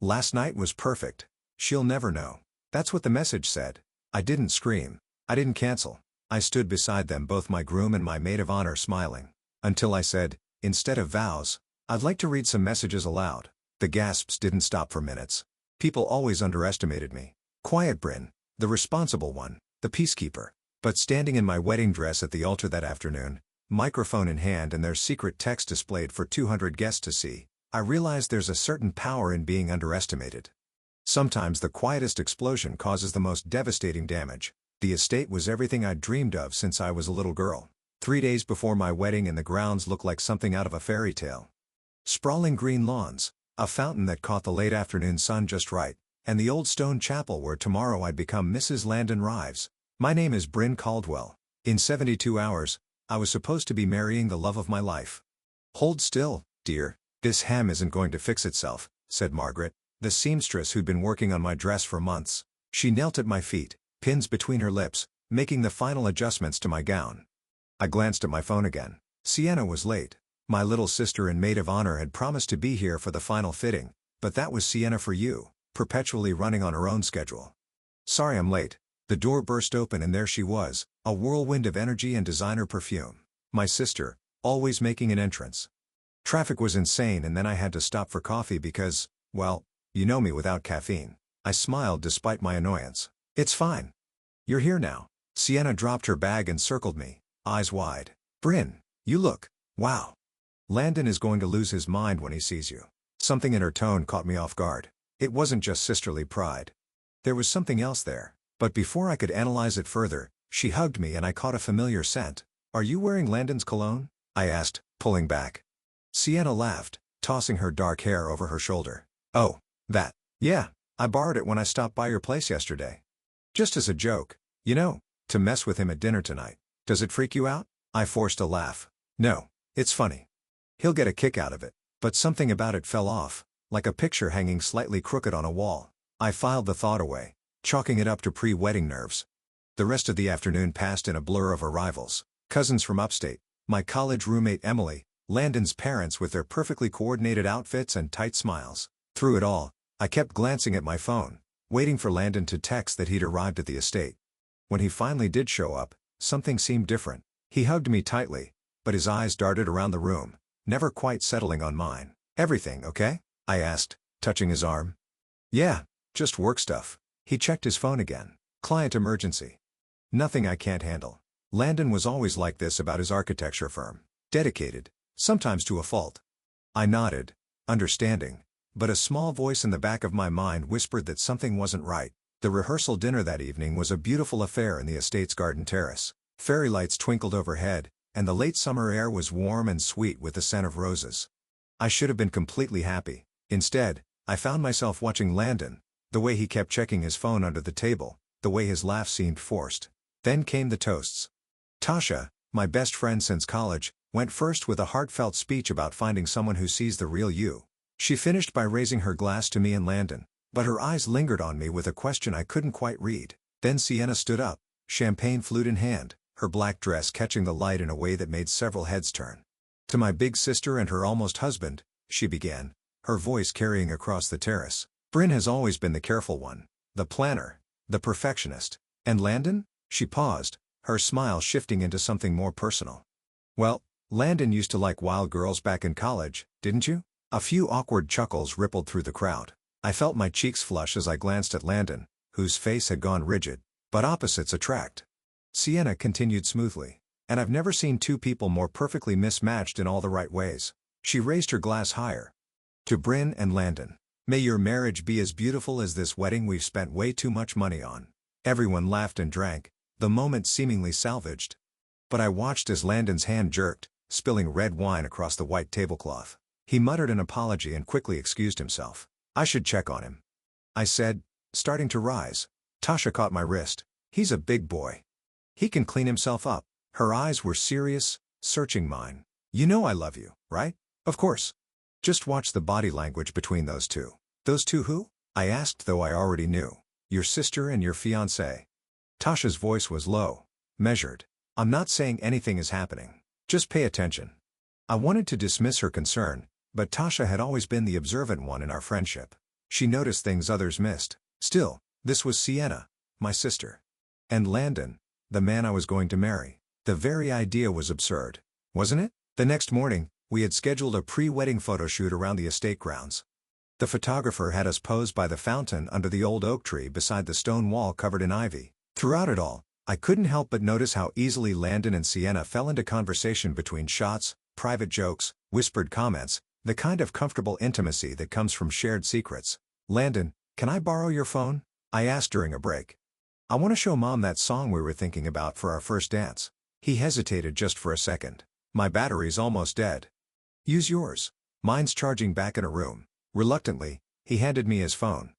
Last night was perfect. She'll never know. That's what the message said. I didn't scream. I didn't cancel. I stood beside them, both my groom and my maid of honor, smiling. Until I said, instead of vows, I'd like to read some messages aloud. The gasps didn't stop for minutes. People always underestimated me. Quiet Bryn, the responsible one, the peacekeeper. But standing in my wedding dress at the altar that afternoon, microphone in hand and their secret text displayed for 200 guests to see, I realized there's a certain power in being underestimated. Sometimes the quietest explosion causes the most devastating damage. The estate was everything I'd dreamed of since I was a little girl. 3 days before my wedding, and the grounds looked like something out of a fairy tale. Sprawling green lawns, a fountain that caught the late afternoon sun just right, and the old stone chapel where tomorrow I'd become Mrs. Landon Rives. My name is Bryn Caldwell. In 72 hours, I was supposed to be marrying the love of my life. Hold still, dear, this hem isn't going to fix itself, said Margaret, the seamstress who'd been working on my dress for months. She knelt at my feet, pins between her lips, making the final adjustments to my gown. I glanced at my phone again. Sienna was late. My little sister and maid of honor had promised to be here for the final fitting, but that was Sienna for you, perpetually running on her own schedule. Sorry I'm late. The door burst open and there she was, a whirlwind of energy and designer perfume. My sister, always making an entrance. Traffic was insane, and then I had to stop for coffee because, well, you know me without caffeine. I smiled despite my annoyance. It's fine. You're here now. Sienna dropped her bag and circled me, eyes wide. Bryn, you look, wow. Landon is going to lose his mind when he sees you. Something in her tone caught me off guard. It wasn't just sisterly pride. There was something else there. But before I could analyze it further, she hugged me and I caught a familiar scent. Are you wearing Landon's cologne? I asked, pulling back. Sienna laughed, tossing her dark hair over her shoulder. Oh, that. Yeah, I borrowed it when I stopped by your place yesterday. Just as a joke, you know, to mess with him at dinner tonight. Does it freak you out? I forced a laugh. No, it's funny. He'll get a kick out of it. But something about it fell off, like a picture hanging slightly crooked on a wall. I filed the thought away, chalking it up to pre-wedding nerves. The rest of the afternoon passed in a blur of arrivals. Cousins from upstate, my college roommate Emily, Landon's parents with their perfectly coordinated outfits and tight smiles. Through it all, I kept glancing at my phone, waiting for Landon to text that he'd arrived at the estate. When he finally did show up, something seemed different. He hugged me tightly, but his eyes darted around the room, never quite settling on mine. Everything okay? I asked, touching his arm. Yeah, just work stuff. He checked his phone again. Client emergency. Nothing I can't handle. Landon was always like this about his architecture firm. Dedicated, sometimes to a fault. I nodded, understanding, but a small voice in the back of my mind whispered that something wasn't right. The rehearsal dinner that evening was a beautiful affair in the estate's garden terrace. Fairy lights twinkled overhead, and the late summer air was warm and sweet with the scent of roses. I should have been completely happy. Instead, I found myself watching Landon, the way he kept checking his phone under the table, the way his laugh seemed forced. Then came the toasts. Tasha, my best friend since college, went first with a heartfelt speech about finding someone who sees the real you. She finished by raising her glass to me and Landon, but her eyes lingered on me with a question I couldn't quite read. Then Sienna stood up, champagne flute in hand, her black dress catching the light in a way that made several heads turn. To my big sister and her almost husband, she began, her voice carrying across the terrace. Bryn has always been the careful one, the planner, the perfectionist. And Landon? She paused, her smile shifting into something more personal. Well, Landon used to like wild girls back in college, didn't you? A few awkward chuckles rippled through the crowd. I felt my cheeks flush as I glanced at Landon, whose face had gone rigid. But opposites attract. Sienna continued smoothly. And I've never seen two people more perfectly mismatched in all the right ways. She raised her glass higher. To Bryn and Landon. May your marriage be as beautiful as this wedding we've spent way too much money on. Everyone laughed and drank, the moment seemingly salvaged. But I watched as Landon's hand jerked, spilling red wine across the white tablecloth. He muttered an apology and quickly excused himself. I should check on him, I said, starting to rise. Tasha caught my wrist. He's a big boy. He can clean himself up. Her eyes were serious, searching mine. You know I love you, right? Of course. Just watch the body language between those two. Those two who? I asked, though I already knew. Your sister and your fiancé. Tasha's voice was low, measured. I'm not saying anything is happening. Just pay attention. I wanted to dismiss her concern, but Tasha had always been the observant one in our friendship. She noticed things others missed. Still, this was Sienna, my sister. And Landon, the man I was going to marry. The very idea was absurd, wasn't it? The next morning, we had scheduled a pre-wedding photo shoot around the estate grounds. The photographer had us pose by the fountain under the old oak tree beside the stone wall covered in ivy. Throughout it all, I couldn't help but notice how easily Landon and Sienna fell into conversation between shots, private jokes, whispered comments, the kind of comfortable intimacy that comes from shared secrets. "Landon, can I borrow your phone?" I asked during a break. "I want to show Mom that song we were thinking about for our first dance." He hesitated just for a second. "My battery's almost dead." "Use yours. Mine's charging back in a room." Reluctantly, he handed me his phone.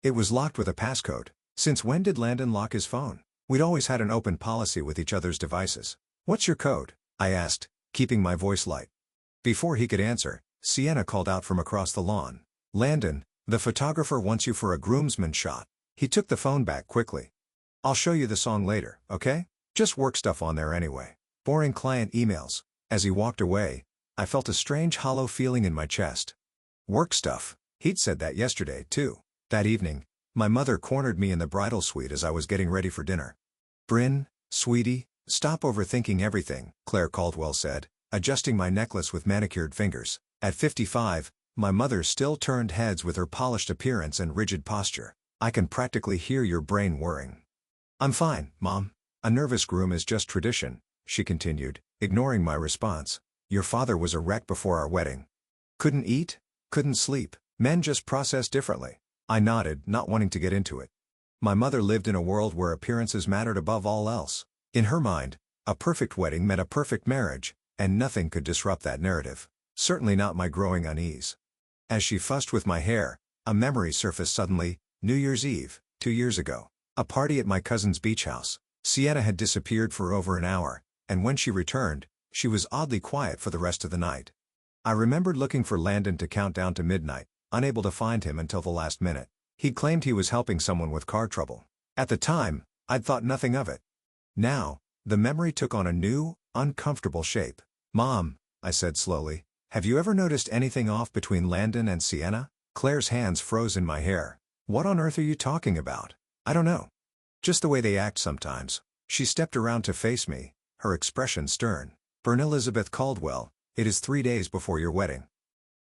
It was locked with a passcode. Since when did Landon lock his phone? We'd always had an open policy with each other's devices. "What's your code?" I asked, keeping my voice light. Before he could answer, Sienna called out from across the lawn. "Landon, the photographer wants you for a groomsman shot." He took the phone back quickly. "I'll show you the song later, okay? Just work stuff on there anyway. Boring client emails." As he walked away, I felt a strange hollow feeling in my chest. Work stuff. He'd said that yesterday, too. That evening, my mother cornered me in the bridal suite as I was getting ready for dinner. "Bryn, sweetie, stop overthinking everything," Claire Caldwell said, adjusting my necklace with manicured fingers. At 55, my mother still turned heads with her polished appearance and rigid posture. "I can practically hear your brain whirring." "I'm fine, Mom. A nervous groom is just tradition," she continued, ignoring my response. "Your father was a wreck before our wedding. Couldn't eat, couldn't sleep. Men just process differently." I nodded, not wanting to get into it. My mother lived in a world where appearances mattered above all else. In her mind, a perfect wedding meant a perfect marriage, and nothing could disrupt that narrative. Certainly not my growing unease. As she fussed with my hair, a memory surfaced suddenly. New Year's Eve, 2 years ago. A party at my cousin's beach house. Sienna had disappeared for over an hour, and when she returned, she was oddly quiet for the rest of the night. I remembered looking for Landon to count down to midnight, unable to find him until the last minute. He'd claimed he was helping someone with car trouble. At the time, I'd thought nothing of it. Now, the memory took on a new, uncomfortable shape. "Mom," I said slowly, "have you ever noticed anything off between Landon and Sienna?" Claire's hands froze in my hair. "What on earth are you talking about?" "I don't know. Just the way they act sometimes." She stepped around to face me, her expression stern. "Bryn Elizabeth Caldwell, it is 3 days before your wedding.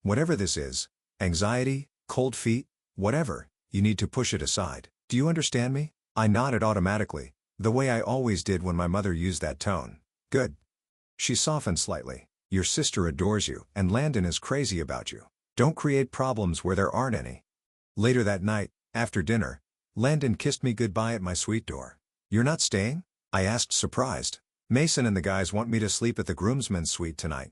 Whatever this is, anxiety, cold feet, whatever, you need to push it aside. Do you understand me?" I nodded automatically, the way I always did when my mother used that tone. "Good." She softened slightly. "Your sister adores you, and Landon is crazy about you. Don't create problems where there aren't any." Later that night, after dinner, Landon kissed me goodbye at my suite door. "You're not staying?" I asked, surprised. "Mason and the guys want me to sleep at the groomsmen's suite tonight.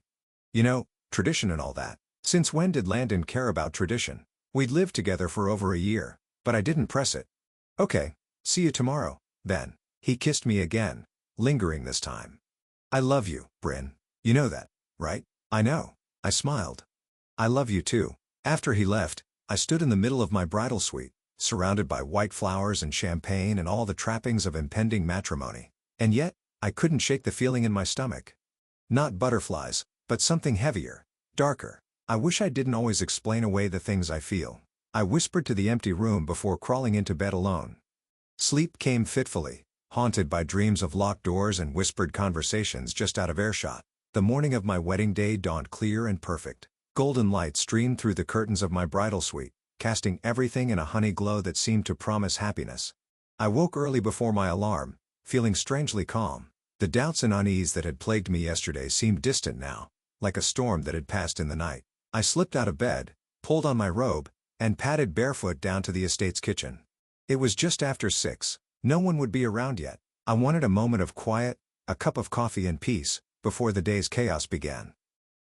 You know, tradition and all that." Since when did Landon care about tradition? We'd lived together for over a year, but I didn't press it. "Okay, see you tomorrow, then." He kissed me again, lingering this time. "I love you, Bryn. You know that, right?" "I know." I smiled. "I love you too." After he left, I stood in the middle of my bridal suite, surrounded by white flowers and champagne and all the trappings of impending matrimony. And yet, I couldn't shake the feeling in my stomach. Not butterflies, but something heavier, darker. I wish I didn't always explain away the things I feel. I whispered to the empty room before crawling into bed alone. Sleep came fitfully, haunted by dreams of locked doors and whispered conversations just out of earshot. The morning of my wedding day dawned clear and perfect. Golden light streamed through the curtains of my bridal suite, casting everything in a honey glow that seemed to promise happiness. I woke early before my alarm, feeling strangely calm. The doubts and unease that had plagued me yesterday seemed distant now, like a storm that had passed in the night. I slipped out of bed, pulled on my robe, and padded barefoot down to the estate's kitchen. It was just after 6. No one would be around yet. I wanted a moment of quiet, a cup of coffee and peace, before the day's chaos began.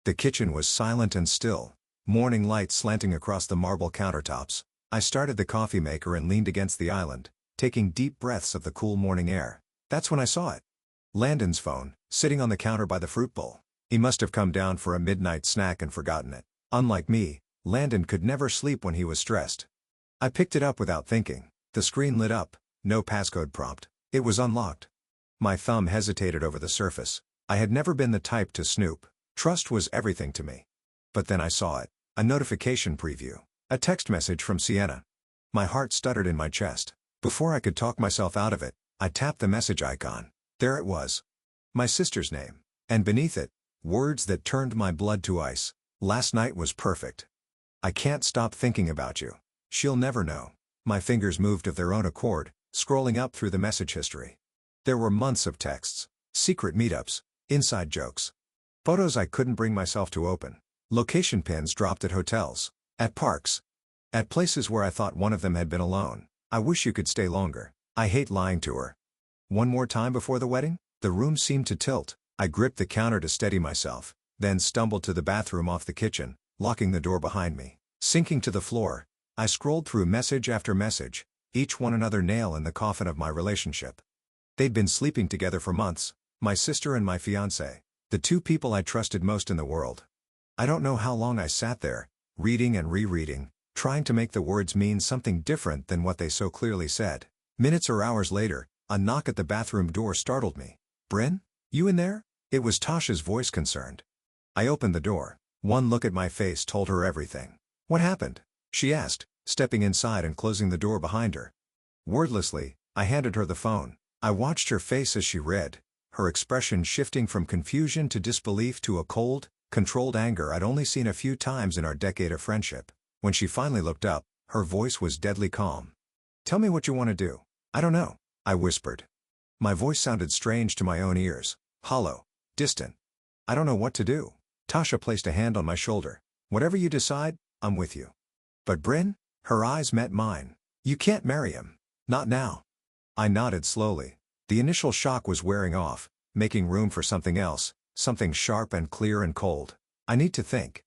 The kitchen was silent and still, morning light slanting across the marble countertops. I started the coffee maker and leaned against the island, taking deep breaths of the cool morning air. That's when I saw it. Landon's phone, sitting on the counter by the fruit bowl. He must have come down for a midnight snack and forgotten it. Unlike me, Landon could never sleep when he was stressed. I picked it up without thinking. The screen lit up, no passcode prompt. It was unlocked. My thumb hesitated over the surface. I had never been the type to snoop. Trust was everything to me. But then I saw it. A notification preview. A text message from Sienna. My heart stuttered in my chest. Before I could talk myself out of it, I tapped the message icon. There it was. My sister's name. And beneath it, words that turned my blood to ice. Last night was perfect. I can't stop thinking about you. She'll never know. My fingers moved of their own accord, scrolling up through the message history. There were months of texts, secret meetups, inside jokes. Photos I couldn't bring myself to open. Location pins dropped at hotels, at parks, at places where I thought one of them had been alone. I wish you could stay longer. I hate lying to her. One more time before the wedding? The room seemed to tilt. I gripped the counter to steady myself, then stumbled to the bathroom off the kitchen, locking the door behind me. Sinking to the floor, I scrolled through message after message, each one another nail in the coffin of my relationship. They'd been sleeping together for months, my sister and my fiancé, the two people I trusted most in the world. I don't know how long I sat there, reading and rereading, trying to make the words mean something different than what they so clearly said. Minutes or hours later, a knock at the bathroom door startled me. "Bryn? You in there?" It was Tasha's voice, concerned. I opened the door. One look at my face told her everything. "What happened?" she asked, stepping inside and closing the door behind her. Wordlessly, I handed her the phone. I watched her face as she read, her expression shifting from confusion to disbelief to a cold, controlled anger I'd only seen a few times in our decade of friendship. When she finally looked up, her voice was deadly calm. "Tell me what you want to do." "I don't know," I whispered. My voice sounded strange to my own ears, hollow, distant. "I don't know what to do." Tasha placed a hand on my shoulder. "Whatever you decide, I'm with you." "But Bryn?" Her eyes met mine. "You can't marry him. Not now." I nodded slowly. The initial shock was wearing off, making room for something else, something sharp and clear and cold. "I need to think."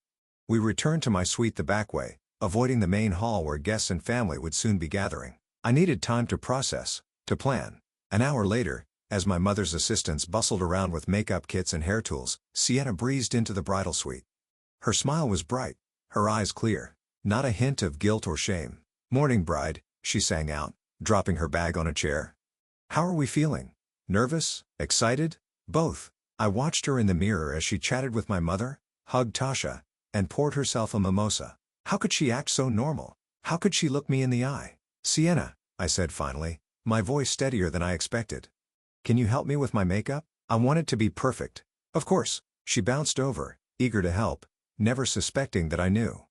We returned to my suite the back way, avoiding the main hall where guests and family would soon be gathering. I needed time to process, to plan. An hour later, as my mother's assistants bustled around with makeup kits and hair tools, Sienna breezed into the bridal suite. Her smile was bright, her eyes clear, not a hint of guilt or shame. "Morning, bride," she sang out, dropping her bag on a chair. "How are we feeling? Nervous? Excited?" "Both." I watched her in the mirror as she chatted with my mother, hugged Tasha, and poured herself a mimosa. How could she act so normal? How could she look me in the eye? "Sienna," I said finally, my voice steadier than I expected. "Can you help me with my makeup? I want it to be perfect." "Of course." She bounced over, eager to help, never suspecting that I knew.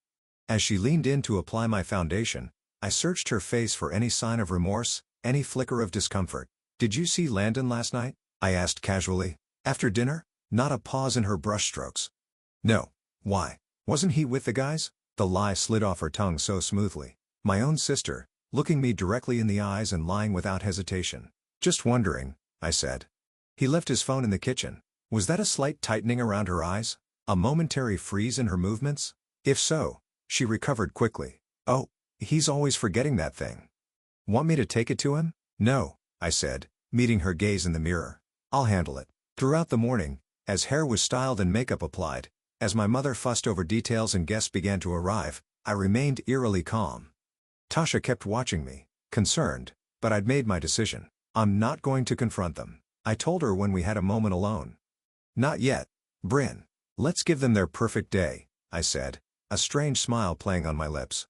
As she leaned in to apply my foundation, I searched her face for any sign of remorse, any flicker of discomfort. "Did you see Landon last night?" I asked casually. "After dinner?" Not a pause in her brushstrokes. "No. Why? Wasn't he with the guys?" The lie slid off her tongue so smoothly. My own sister, looking me directly in the eyes and lying without hesitation. "Just wondering," I said. "He left his phone in the kitchen." Was that a slight tightening around her eyes? A momentary freeze in her movements? If so, she recovered quickly. "Oh, he's always forgetting that thing." "Want me to take it to him?" "No," I said, meeting her gaze in the mirror. "I'll handle it." Throughout the morning, as hair was styled and makeup applied, as my mother fussed over details and guests began to arrive, I remained eerily calm. Tasha kept watching me, concerned, but I'd made my decision. I'm not going to confront them, I told her when we had a moment alone. "Not yet, Bryn. Let's give them their perfect day," I said, a strange smile playing on my lips.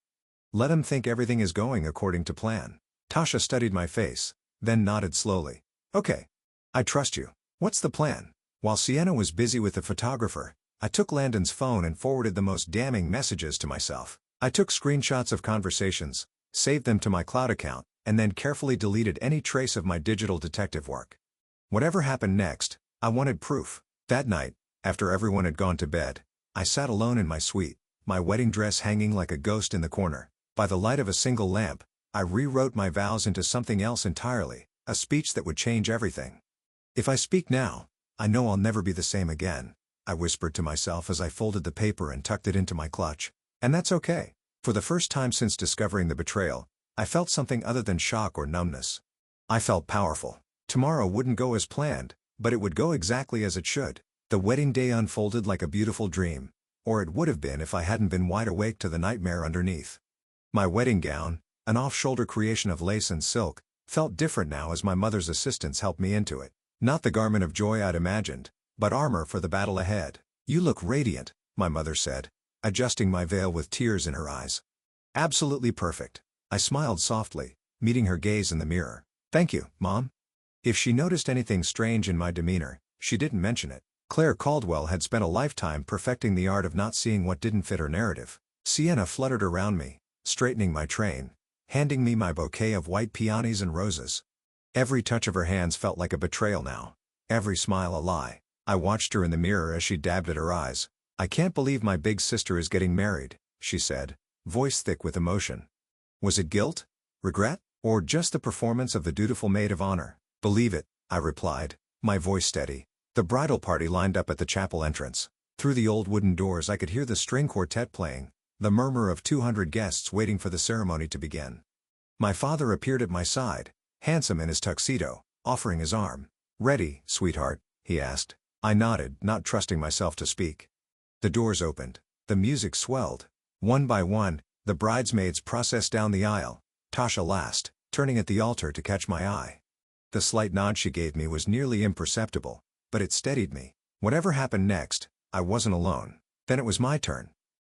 "Let them think everything is going according to plan." Tasha studied my face, then nodded slowly. "Okay. I trust you. What's the plan?" While Sienna was busy with the photographer, I took Landon's phone and forwarded the most damning messages to myself. I took screenshots of conversations, saved them to my cloud account, and then carefully deleted any trace of my digital detective work. Whatever happened next, I wanted proof. That night, after everyone had gone to bed, I sat alone in my suite, my wedding dress hanging like a ghost in the corner. By the light of a single lamp, I rewrote my vows into something else entirely, a speech that would change everything. "If I speak now, I know I'll never be the same again," I whispered to myself as I folded the paper and tucked it into my clutch. And that's okay. For the first time since discovering the betrayal, I felt something other than shock or numbness. I felt powerful. Tomorrow wouldn't go as planned, but it would go exactly as it should. The wedding day unfolded like a beautiful dream, or it would have been if I hadn't been wide awake to the nightmare underneath. My wedding gown, an off-shoulder creation of lace and silk, felt different now as my mother's assistants helped me into it. Not the garment of joy I'd imagined, but armor for the battle ahead. "You look radiant," my mother said, adjusting my veil with tears in her eyes. Absolutely perfect. I smiled softly, meeting her gaze in the mirror. Thank you, Mom. If she noticed anything strange in my demeanor, she didn't mention it. Claire Caldwell had spent a lifetime perfecting the art of not seeing what didn't fit her narrative. Sienna fluttered around me, straightening my train, handing me my bouquet of white peonies and roses. Every touch of her hands felt like a betrayal now. Every smile a lie. I watched her in the mirror as she dabbed at her eyes. I can't believe my big sister is getting married, she said, voice thick with emotion. Was it guilt? Regret? Or just the performance of the dutiful maid of honor? Believe it, I replied, my voice steady. The bridal party lined up at the chapel entrance. Through the old wooden doors I could hear the string quartet playing, the murmur of 200 guests waiting for the ceremony to begin. My father appeared at my side, handsome in his tuxedo, offering his arm. Ready, sweetheart? He asked. I nodded, not trusting myself to speak. The doors opened. The music swelled. One by one, the bridesmaids processed down the aisle, Tasha last, turning at the altar to catch my eye. The slight nod she gave me was nearly imperceptible, but it steadied me. Whatever happened next, I wasn't alone. Then it was my turn.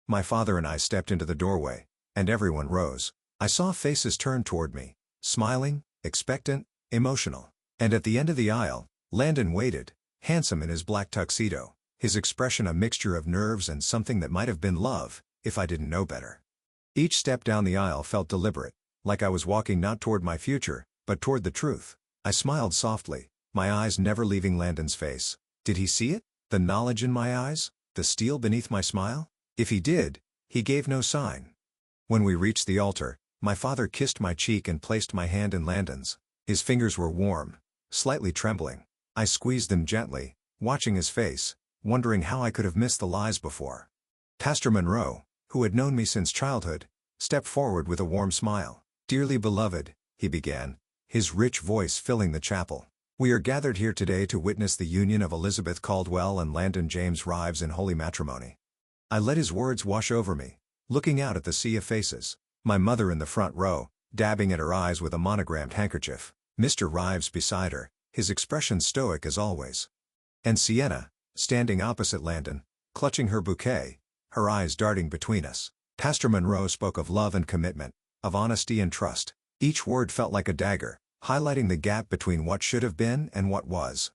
My father and I stepped into the doorway, and everyone rose. I saw faces turn toward me, smiling, expectant, emotional. And at the end of the aisle, Landon waited, handsome in his black tuxedo, his expression a mixture of nerves and something that might have been love, if I didn't know better. Each step down the aisle felt deliberate, like I was walking not toward my future, but toward the truth. I smiled softly, my eyes never leaving Landon's face. Did he see it? The knowledge in my eyes? The steel beneath my smile? If he did, he gave no sign. When we reached the altar, my father kissed my cheek and placed my hand in Landon's. His fingers were warm, slightly trembling. I squeezed them gently, watching his face, wondering how I could have missed the lies before. Pastor Monroe, who had known me since childhood, stepped forward with a warm smile. Dearly beloved, he began, his rich voice filling the chapel. We are gathered here today to witness the union of Elizabeth Caldwell and Landon James Rives in holy matrimony. I let his words wash over me, looking out at the sea of faces. My mother in the front row, dabbing at her eyes with a monogrammed handkerchief. Mr. Rives beside her, his expression stoic as always. And Sienna, standing opposite Landon, clutching her bouquet, her eyes darting between us. Pastor Monroe spoke of love and commitment, of honesty and trust. Each word felt like a dagger, highlighting the gap between what should have been and what was.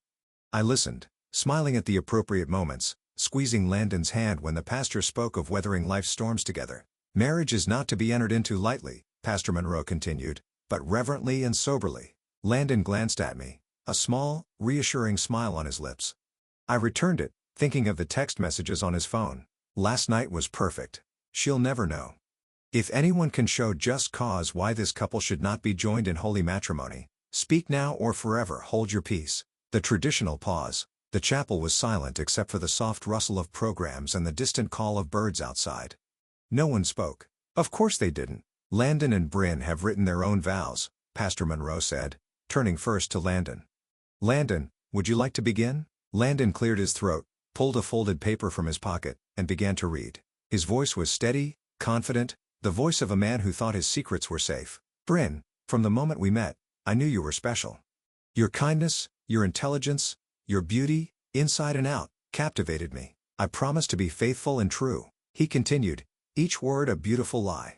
I listened, smiling at the appropriate moments, squeezing Landon's hand when the pastor spoke of weathering life's storms together. Marriage is not to be entered into lightly, Pastor Monroe continued, but reverently and soberly. Landon glanced at me, a small, reassuring smile on his lips. I returned it, thinking of the text messages on his phone. Last night was perfect. She'll never know. If anyone can show just cause why this couple should not be joined in holy matrimony, speak now or forever hold your peace. The traditional pause. The chapel was silent except for the soft rustle of programs and the distant call of birds outside. No one spoke. Of course they didn't. Landon and Bryn have written their own vows, Pastor Monroe said, turning first to Landon. Landon, would you like to begin? Landon cleared his throat, pulled a folded paper from his pocket, and began to read. His voice was steady, confident, the voice of a man who thought his secrets were safe. Bryn, from the moment we met, I knew you were special. Your kindness, your intelligence, your beauty, inside and out, captivated me. I promise to be faithful and true, he continued, each word a beautiful lie.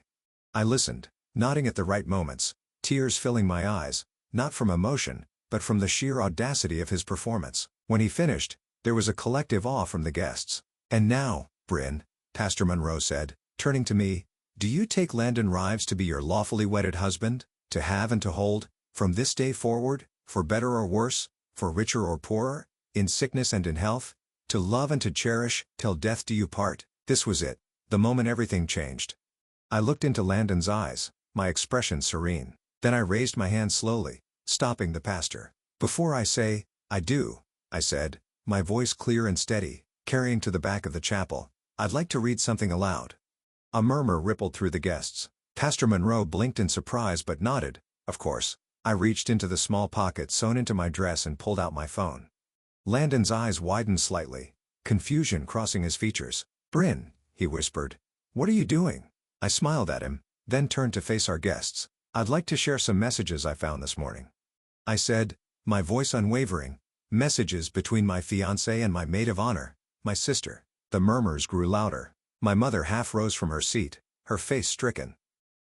I listened, nodding at the right moments, tears filling my eyes, not from emotion, but from the sheer audacity of his performance. When he finished, there was a collective awe from the guests. And now, Bryn, Pastor Monroe said, turning to me, do you take Landon Rives to be your lawfully wedded husband, to have and to hold, from this day forward, for better or worse, for richer or poorer, in sickness and in health, to love and to cherish, till death do you part? This was it, the moment everything changed. I looked into Landon's eyes, my expression serene. Then I raised my hand slowly, stopping the pastor. Before I say, I do, I said, my voice clear and steady, carrying to the back of the chapel, I'd like to read something aloud. A murmur rippled through the guests. Pastor Monroe blinked in surprise but nodded, of course. I reached into the small pocket sewn into my dress and pulled out my phone. Landon's eyes widened slightly, confusion crossing his features. Bryn, he whispered, what are you doing? I smiled at him, then turned to face our guests. I'd like to share some messages I found this morning. I said, my voice unwavering, messages between my fiancé and my maid of honor, my sister. The murmurs grew louder. My mother half rose from her seat, her face stricken.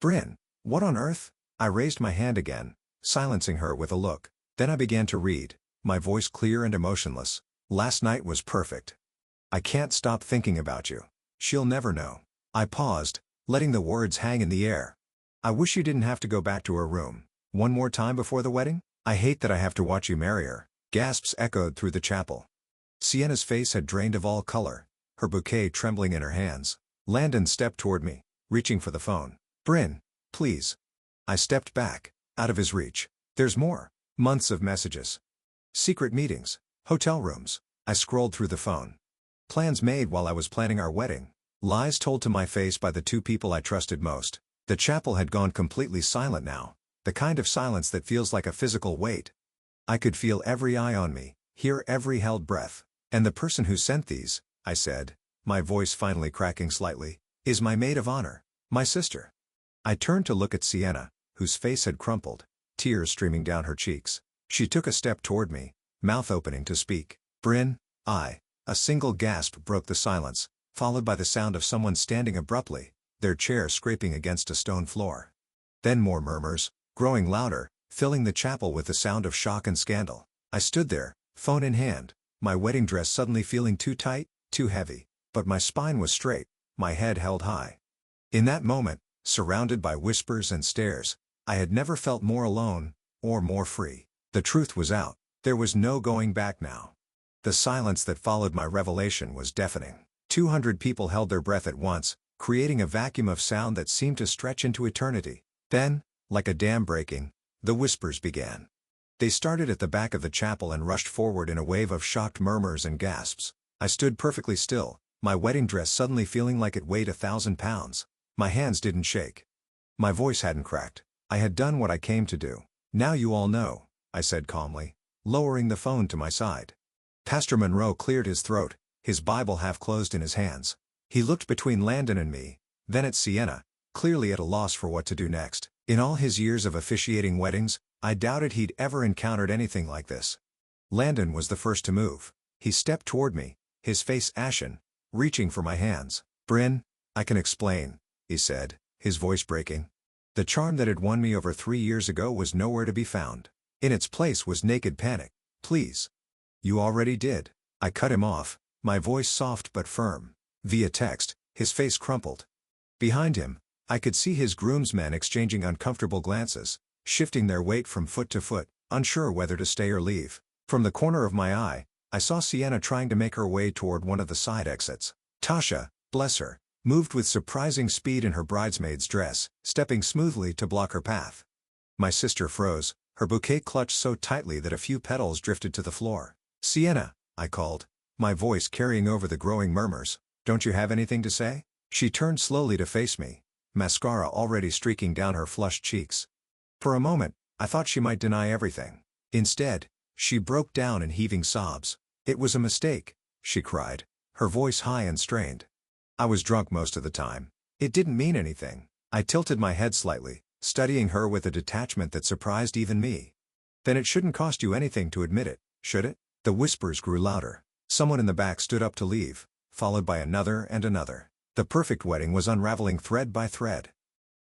Bryn, what on earth? I raised my hand again, silencing her with a look. Then I began to read, my voice clear and emotionless. Last night was perfect. I can't stop thinking about you. She'll never know. I paused, letting the words hang in the air. I wish you didn't have to go back to her room. One more time before the wedding? I hate that I have to watch you marry her. Gasps echoed through the chapel. Sienna's face had drained of all color, her bouquet trembling in her hands. Landon stepped toward me, reaching for the phone. Bryn, please. I stepped back, out of his reach. There's more. Months of messages. Secret meetings. Hotel rooms. I scrolled through the phone. Plans made while I was planning our wedding. Lies told to my face by the two people I trusted most. The chapel had gone completely silent now. The kind of silence that feels like a physical weight. I could feel every eye on me, hear every held breath. And the person who sent these, I said, my voice finally cracking slightly, is my maid of honor, my sister. I turned to look at Sienna, whose face had crumpled, tears streaming down her cheeks. She took a step toward me, mouth opening to speak. Bryn, a single gasp broke the silence, followed by the sound of someone standing abruptly, their chair scraping against a stone floor. Then more murmurs, growing louder, filling the chapel with the sound of shock and scandal. I stood there, phone in hand, my wedding dress suddenly feeling too tight, too heavy, but my spine was straight, my head held high. In that moment, surrounded by whispers and stares, I had never felt more alone, or more free. The truth was out. There was no going back now. The silence that followed my revelation was deafening. 200 people held their breath at once, creating a vacuum of sound that seemed to stretch into eternity. Then, like a dam breaking, the whispers began. They started at the back of the chapel and rushed forward in a wave of shocked murmurs and gasps. I stood perfectly still, my wedding dress suddenly feeling like it weighed 1,000 pounds. My hands didn't shake. My voice hadn't cracked. I had done what I came to do. Now you all know, I said calmly, lowering the phone to my side. Pastor Monroe cleared his throat, his Bible half closed in his hands. He looked between Landon and me, then at Sienna, clearly at a loss for what to do next. In all his years of officiating weddings, I doubted he'd ever encountered anything like this. Landon was the first to move. He stepped toward me, his face ashen, reaching for my hands. Bryn, I can explain, he said, his voice breaking. The charm that had won me over 3 years ago was nowhere to be found. In its place was naked panic. Please. You already did. I cut him off, my voice soft but firm. Via text, his face crumpled. Behind him, I could see his groomsmen exchanging uncomfortable glances, shifting their weight from foot to foot, unsure whether to stay or leave. From the corner of my eye, I saw Sienna trying to make her way toward one of the side exits. Tasha, bless her, moved with surprising speed in her bridesmaid's dress, stepping smoothly to block her path. My sister froze, her bouquet clutched so tightly that a few petals drifted to the floor. Sienna, I called, my voice carrying over the growing murmurs. Don't you have anything to say? She turned slowly to face me, mascara already streaking down her flushed cheeks. For a moment, I thought she might deny everything. Instead, she broke down in heaving sobs. It was a mistake, she cried, her voice high and strained. I was drunk most of the time. It didn't mean anything. I tilted my head slightly, studying her with a detachment that surprised even me. Then it shouldn't cost you anything to admit it, should it? The whispers grew louder. Someone in the back stood up to leave, followed by another and another. The perfect wedding was unraveling thread by thread.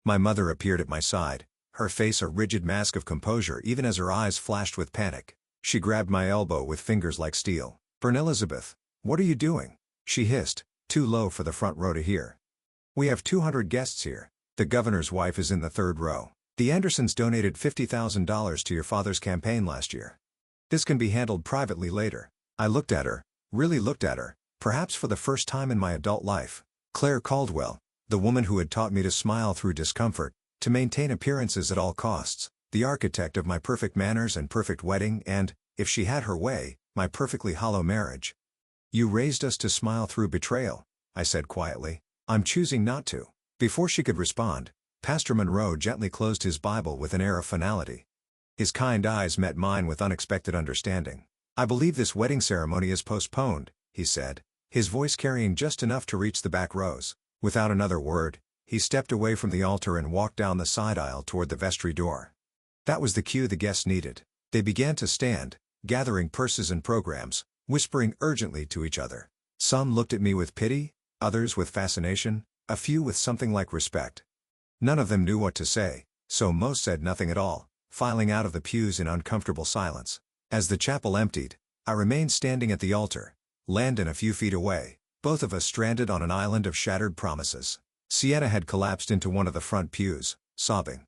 My mother appeared at my side, her face a rigid mask of composure even as her eyes flashed with panic. She grabbed my elbow with fingers like steel. Burn Elizabeth, what are you doing? She hissed, too low for the front row to hear. We have 200 guests here. The governor's wife is in the third row. The Andersons donated $50,000 to your father's campaign last year. This can be handled privately later. I looked at her, really looked at her, perhaps for the first time in my adult life. Claire Caldwell, the woman who had taught me to smile through discomfort, to maintain appearances at all costs, the architect of my perfect manners and perfect wedding and, if she had her way, my perfectly hollow marriage. You raised us to smile through betrayal, I said quietly. I'm choosing not to. Before she could respond, Pastor Monroe gently closed his Bible with an air of finality. His kind eyes met mine with unexpected understanding. I believe this wedding ceremony is postponed, he said, his voice carrying just enough to reach the back rows. Without another word, he stepped away from the altar and walked down the side aisle toward the vestry door. That was the cue the guests needed. They began to stand, gathering purses and programs, whispering urgently to each other. Some looked at me with pity, others with fascination, a few with something like respect. None of them knew what to say, so most said nothing at all, filing out of the pews in uncomfortable silence. As the chapel emptied, I remained standing at the altar, Landon a few feet away, both of us stranded on an island of shattered promises. Sienna had collapsed into one of the front pews, sobbing.